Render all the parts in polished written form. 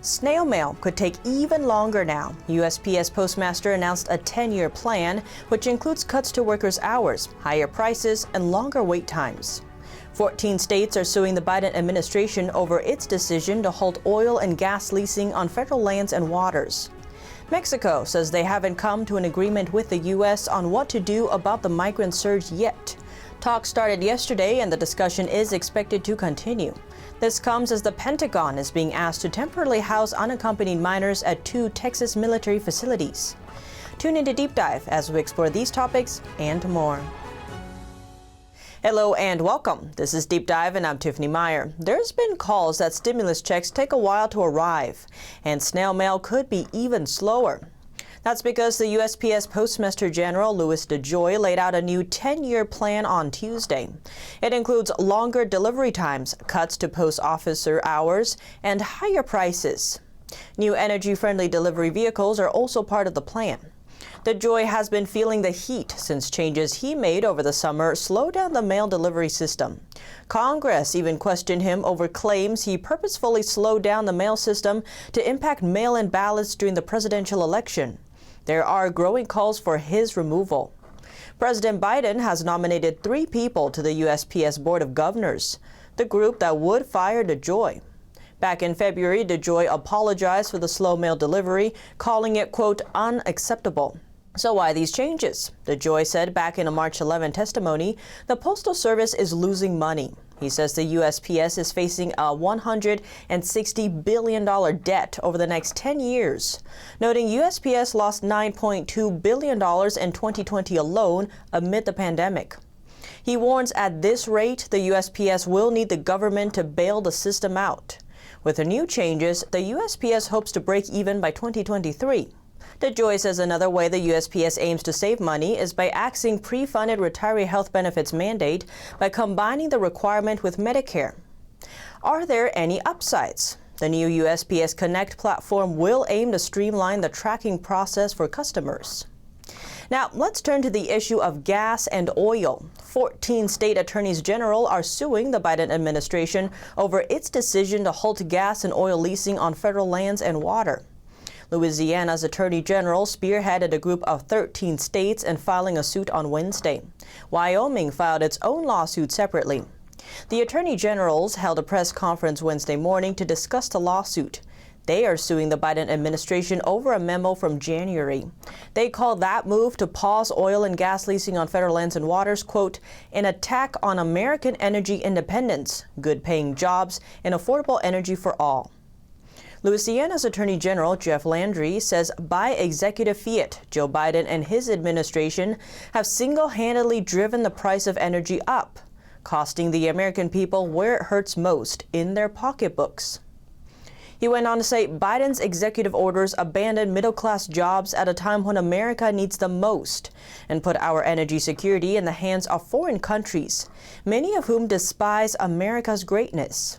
Snail mail could take even longer now. USPS postmaster announced a 10-year plan, which includes cuts to workers' hours, higher prices, and longer wait times. 14 states are suing the Biden administration over its decision to halt oil and gas leasing on federal lands and waters. Mexico says they haven't come to an agreement with the U.S. on what to do about the migrant surge yet. Talks started yesterday, and the discussion is expected to continue. This comes as the Pentagon is being asked to temporarily house unaccompanied minors at 2 Texas military facilities. Tune into Deep Dive as we explore these topics and more. Hello and welcome. This is Deep Dive and I'm Tiffany Meier. There's been calls that stimulus checks take a while to arrive, and snail mail could be even slower. That's because the USPS Postmaster General Louis DeJoy laid out a new 10-year plan on Tuesday. It includes longer delivery times, cuts to post officer hours, and higher prices. New energy-friendly delivery vehicles are also part of the plan. DeJoy has been feeling the heat since changes he made over the summer slowed down the mail delivery system. Congress even questioned him over claims he purposefully slowed down the mail system to impact mail-in ballots during the presidential election. There are growing calls for his removal. President Biden has nominated 3 people to the USPS Board of Governors, the group that would fire DeJoy. Back in February, DeJoy apologized for the slow mail delivery, calling it, quote, unacceptable. So why these changes? DeJoy said back in a March 11 testimony, the Postal Service is losing money. He says the USPS is facing a $160 billion debt over the next 10 years, noting USPS lost $9.2 billion in 2020 alone amid the pandemic. He warns at this rate, the USPS will need the government to bail the system out. With the new changes, the USPS hopes to break even by 2023. DeJoy says another way the USPS aims to save money is by axing pre-funded retiree health benefits mandate by combining the requirement with Medicare. Are there any upsides? The new USPS Connect platform will aim to streamline the tracking process for customers. Now, let's turn to the issue of gas and oil. 14 state attorneys general are suing the Biden administration over its decision to halt gas and oil leasing on federal lands and water. Louisiana's Attorney General spearheaded a group of 13 states in filing a suit on Wednesday. Wyoming filed its own lawsuit separately. The Attorney Generals held a press conference Wednesday morning to discuss the lawsuit. They are suing the Biden administration over a memo from January. They called that move to pause oil and gas leasing on federal lands and waters, quote, an attack on American energy independence, good-paying jobs, and affordable energy for all. Louisiana's Attorney General Jeff Landry says by executive fiat, Joe Biden and his administration have single-handedly driven the price of energy up, costing the American people where it hurts most, in their pocketbooks. He went on to say Biden's executive orders abandon middle-class jobs at a time when America needs them most and put our energy security in the hands of foreign countries, many of whom despise America's greatness.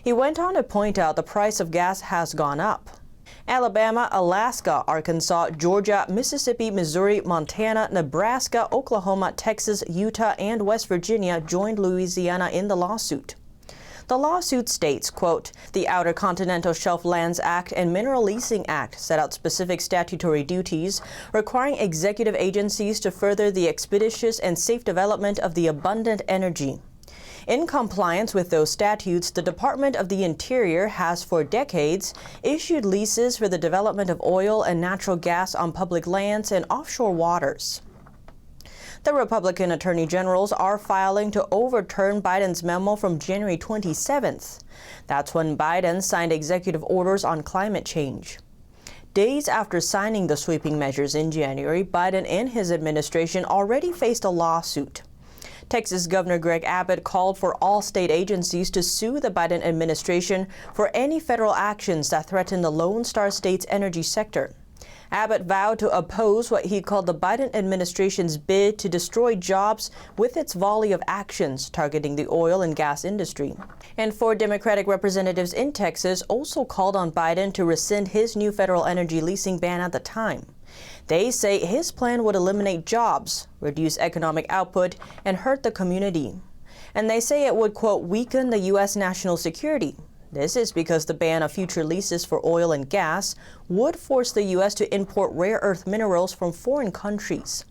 He went on to point out the price of gas has gone up. Alabama, Alaska, Arkansas, Georgia, Mississippi, Missouri, Montana, Nebraska, Oklahoma, Texas, Utah, and West Virginia joined Louisiana in the lawsuit. The lawsuit states, quote, the Outer Continental Shelf Lands Act and Mineral Leasing Act set out specific statutory duties requiring executive agencies to further the expeditious and safe development of the abundant energy. In compliance with those statutes, the Department of the Interior has for decades issued leases for the development of oil and natural gas on public lands and offshore waters. The Republican attorney generals are filing to overturn Biden's memo from January 27th. That's when Biden signed executive orders on climate change. Days after signing the sweeping measures in January, Biden and his administration already faced a lawsuit. Texas Governor Greg Abbott called for all state agencies to sue the Biden administration for any federal actions that threaten the Lone Star State's energy sector. Abbott vowed to oppose what he called the Biden administration's bid to destroy jobs with its volley of actions targeting the oil and gas industry. And 4 Democratic representatives in Texas also called on Biden to rescind his new federal energy leasing ban at the time. They say his plan would eliminate jobs, reduce economic output, and hurt the community. And they say it would, quote, weaken the U.S. national security. This is because the ban of future leases for oil and gas would force the U.S. to import rare earth minerals from foreign countries.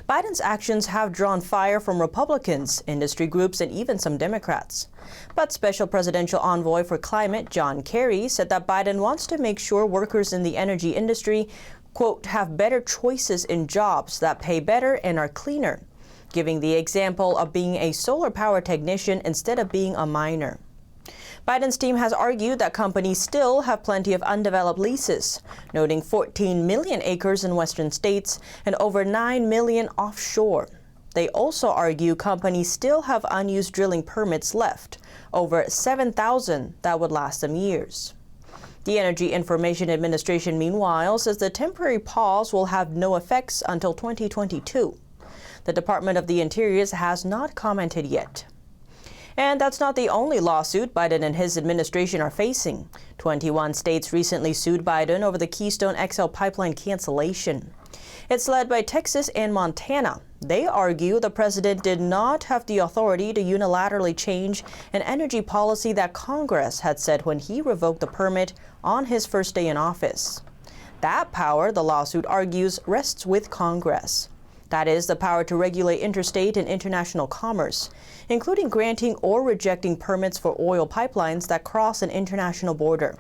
Biden's actions have drawn fire from Republicans, industry groups, and even some Democrats. But Special Presidential Envoy for Climate John Kerry said that Biden wants to make sure workers in the energy industry, quote, have better choices in jobs that pay better and are cleaner, giving the example of being a solar power technician instead of being a miner. Biden's team has argued that companies still have plenty of undeveloped leases, noting 14 million acres in western states and over 9 million offshore. They also argue companies still have unused drilling permits left, over 7,000 that would last them years. The Energy Information Administration, meanwhile, says the temporary pause will have no effects until 2022. The Department of the Interior has not commented yet. And that's not the only lawsuit Biden and his administration are facing. 21 states recently sued Biden over the Keystone XL pipeline cancellation. It's led by Texas and Montana. They argue the president did not have the authority to unilaterally change an energy policy that Congress had set when he revoked the permit on his first day in office. That power, the lawsuit argues, rests with Congress. That is, the power to regulate interstate and international commerce, including granting or rejecting permits for oil pipelines that cross an international border.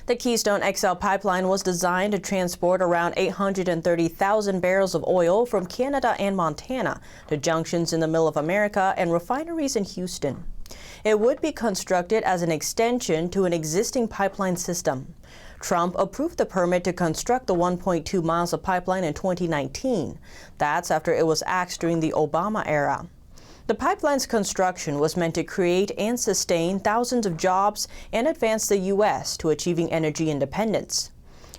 The Keystone XL pipeline was designed to transport around 830,000 barrels of oil from Canada and Montana to junctions in the Middle of America and refineries in Houston. It would be constructed as an extension to an existing pipeline system. Trump approved the permit to construct the 1.2 miles of pipeline in 2019. That's after it was axed during the Obama era. The pipeline's construction was meant to create and sustain thousands of jobs and advance the U.S. to achieving energy independence.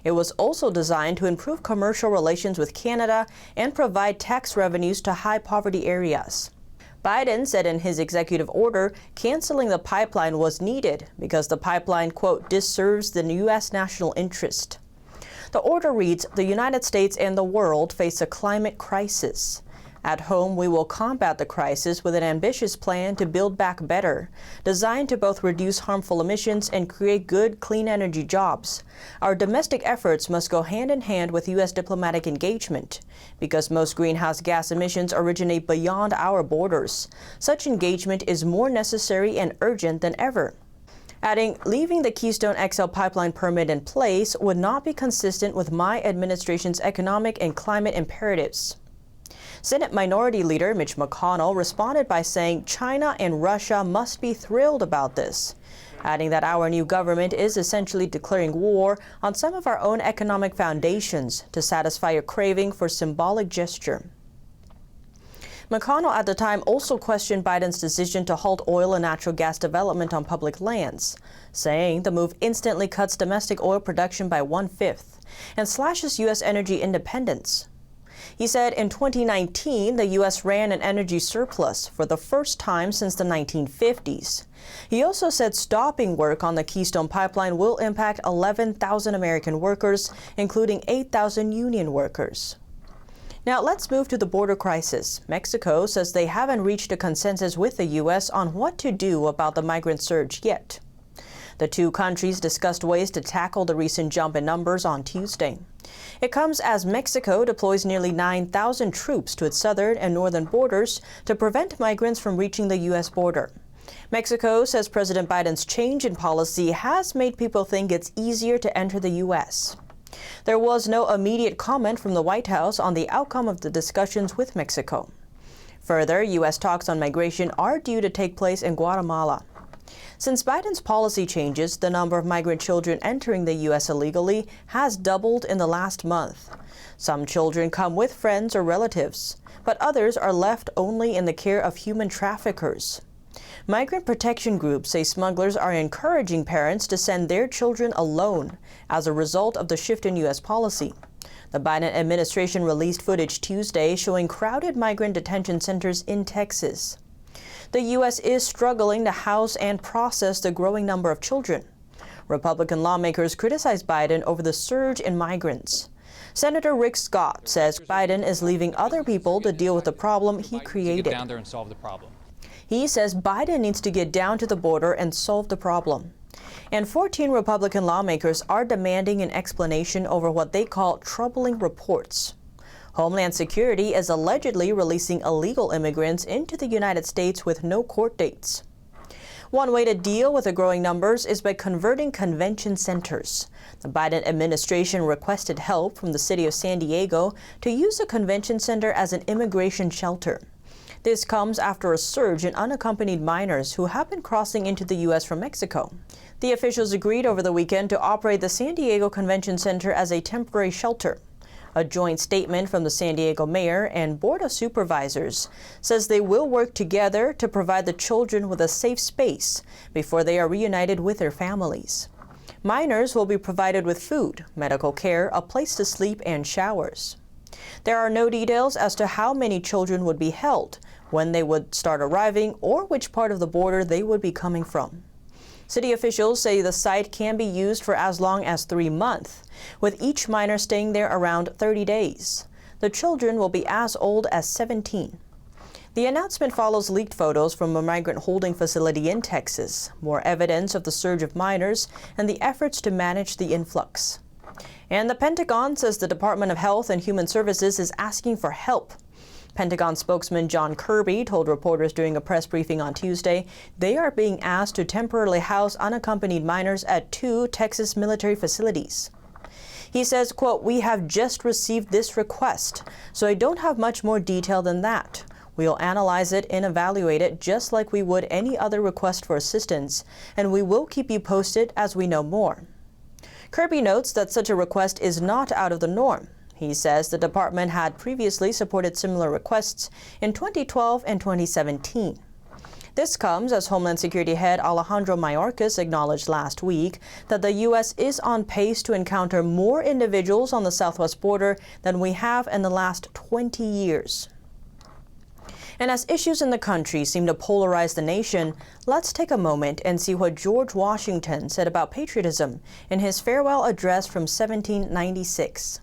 It was also designed to improve commercial relations with Canada and provide tax revenues to high-poverty areas. Biden said in his executive order canceling the pipeline was needed because the pipeline, quote, disserves the U.S. national interest. The order reads, the United States and the world face a climate crisis. At home, we will combat the crisis with an ambitious plan to build back better, designed to both reduce harmful emissions and create good, clean energy jobs. Our domestic efforts must go hand in hand with U.S. diplomatic engagement, because most greenhouse gas emissions originate beyond our borders. Such engagement is more necessary and urgent than ever. Adding, leaving the Keystone XL pipeline permit in place would not be consistent with my administration's economic and climate imperatives. Senate Minority Leader Mitch McConnell responded by saying China and Russia must be thrilled about this, adding that our new government is essentially declaring war on some of our own economic foundations to satisfy a craving for symbolic gesture. McConnell at the time also questioned Biden's decision to halt oil and natural gas development on public lands, saying the move instantly cuts domestic oil production by 1/5 and slashes U.S. energy independence. He said in 2019, the U.S. ran an energy surplus for the first time since the 1950s. He also said stopping work on the Keystone pipeline will impact 11,000 American workers, including 8,000 union workers. Now let's move to the border crisis. Mexico says they haven't reached a consensus with the U.S. on what to do about the migrant surge yet. The two countries discussed ways to tackle the recent jump in numbers on Tuesday. It comes as Mexico deploys nearly 9,000 troops to its southern and northern borders to prevent migrants from reaching the U.S. border. Mexico says President Biden's change in policy has made people think it's easier to enter the U.S. There was no immediate comment from the White House on the outcome of the discussions with Mexico. Further, U.S. talks on migration are due to take place in Guatemala. Since Biden's policy changes, the number of migrant children entering the U.S. illegally has doubled in the last month. Some children come with friends or relatives, but others are left only in the care of human traffickers. Migrant protection groups say smugglers are encouraging parents to send their children alone as a result of the shift in U.S. policy. The Biden administration released footage Tuesday showing crowded migrant detention centers in Texas. The U.S. is struggling to house and process the growing number of children. Republican lawmakers criticize Biden over the surge in migrants. Senator Rick Scott says Biden is leaving other people to deal with the problem he created. Get down there and solve the problem. He says Biden needs to get down to the border and solve the problem. And 14 Republican lawmakers are demanding an explanation over what they call troubling reports. Homeland Security is allegedly releasing illegal immigrants into the United States with no court dates. One way to deal with the growing numbers is by converting convention centers. The Biden administration requested help from the city of San Diego to use a convention center as an immigration shelter. This comes after a surge in unaccompanied minors who have been crossing into the U.S. from Mexico. The officials agreed over the weekend to operate the San Diego Convention Center as a temporary shelter. A joint statement from the San Diego Mayor and Board of Supervisors says they will work together to provide the children with a safe space before they are reunited with their families. Minors will be provided with food, medical care, a place to sleep, and showers. There are no details as to how many children would be held, when they would start arriving, or which part of the border they would be coming from. City officials say the site can be used for as long as 3 months, with each minor staying there around 30 days. The children will be as old as 17. The announcement follows leaked photos from a migrant holding facility in Texas, more evidence of the surge of minors and the efforts to manage the influx. And the Pentagon says the Department of Health and Human Services is asking for help. Pentagon spokesman John Kirby told reporters during a press briefing on Tuesday they are being asked to temporarily house unaccompanied minors at 2 Texas military facilities. He says, quote, "We have just received this request, so I don't have much more detail than that. We'll analyze it and evaluate it just like we would any other request for assistance, and we will keep you posted as we know more." Kirby notes that such a request is not out of the norm. He says the department had previously supported similar requests in 2012 and 2017. This comes as Homeland Security head Alejandro Mayorkas acknowledged last week that the U.S. is on pace to encounter more individuals on the southwest border than we have in the last 20 years. And as issues in the country seem to polarize the nation, let's take a moment and see what George Washington said about patriotism in his farewell address from 1796.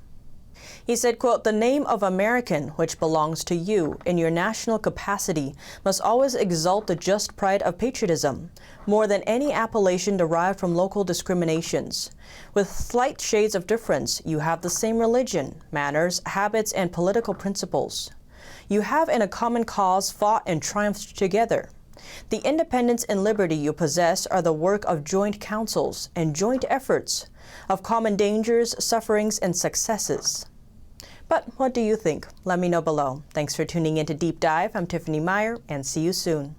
He said, quote, "The name of American, which belongs to you in your national capacity, must always exalt the just pride of patriotism, more than any appellation derived from local discriminations. With slight shades of difference, you have the same religion, manners, habits, and political principles. You have in a common cause fought and triumphed together. The independence and liberty you possess are the work of joint councils and joint efforts, of common dangers, sufferings, and successes." But what do you think? Let me know below. Thanks for tuning in to Deep Dive. I'm Tiffany Meier, and see you soon.